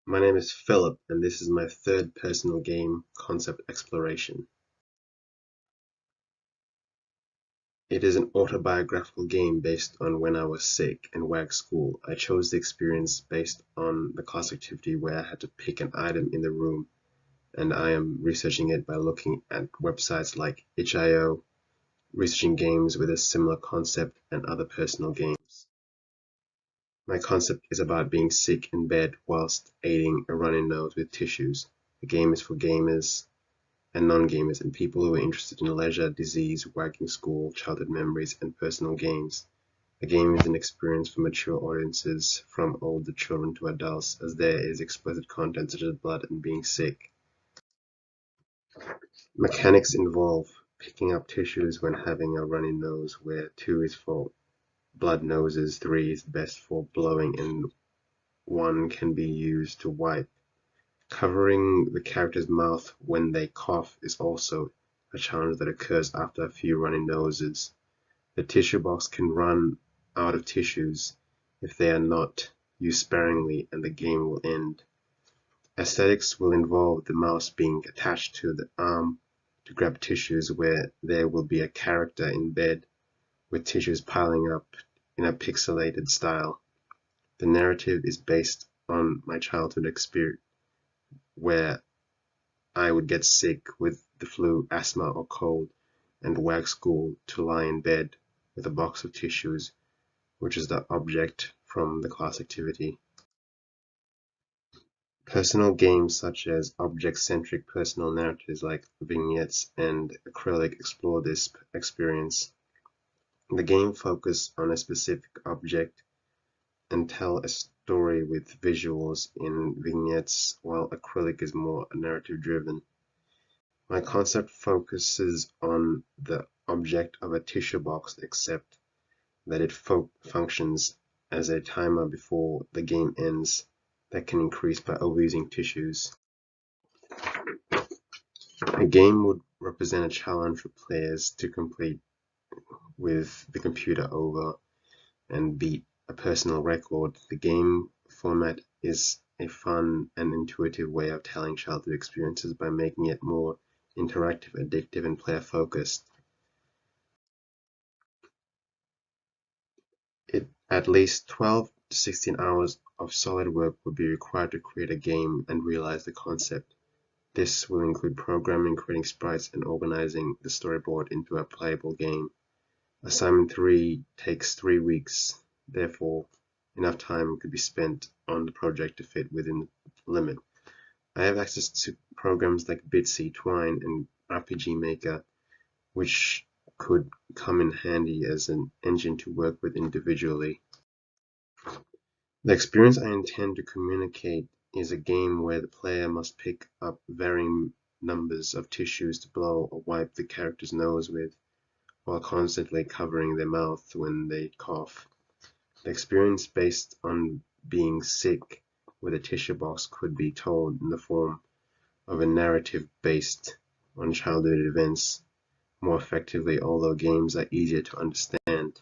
My name is Philip, and this is my third personal game concept exploration. It is an autobiographical game based on when I was sick and wag school. I chose the experience based on the class activity where I had to pick an item in the room, and I am researching it by looking at websites like itch.io, researching games with a similar concept, and other personal games. My concept is about being sick in bed whilst aiding a runny nose with tissues. The game is for gamers and non-gamers and people who are interested in leisure, disease, wagging school, childhood memories, and personal games. The game is an experience for mature audiences from older children to adults, as there is explicit content such as blood and being sick. Mechanics involve picking up tissues when having a runny nose, where 2 is for blood noses, 3 is best for blowing, and 1 can be used to wipe. Covering the character's mouth when they cough is also a challenge that occurs after a few runny noses. The tissue box can run out of tissues if they are not used sparingly, and the game will end. Aesthetics will involve the mouse being attached to the arm to grab tissues, where there will be a character in bed with tissues piling up in a pixelated style. The narrative is based on my childhood experience, where I would get sick with the flu, asthma, or cold, and wag school to lie in bed with a box of tissues, which is the object from the class activity. Personal games such as object-centric personal narratives like vignettes and acrylic explore this experience. The game focuses on a specific object and tell a story with visuals in vignettes, while acrylic is more narrative-driven. My concept focuses on the object of a tissue box, except that it functions as a timer before the game ends that can increase by overusing tissues. A game would represent a challenge for players to complete with the computer over and beat a personal record. The game format is a fun and intuitive way of telling childhood experiences by making it more interactive, addictive, and player-focused. At least 12 to 16 hours of solid work would be required to create a game and realize the concept. This will include programming, creating sprites, and organizing the storyboard into a playable game. Assignment 3 takes 3 weeks, therefore enough time could be spent on the project to fit within the limit. I have access to programs like Bitsy, Twine, and RPG Maker, which could come in handy as an engine to work with individually. The experience I intend to communicate is a game where the player must pick up varying numbers of tissues to blow or wipe the character's nose with, while constantly covering their mouth when they cough. The experience based on being sick with a tissue box could be told in the form of a narrative based on childhood events more effectively, although games are easier to understand.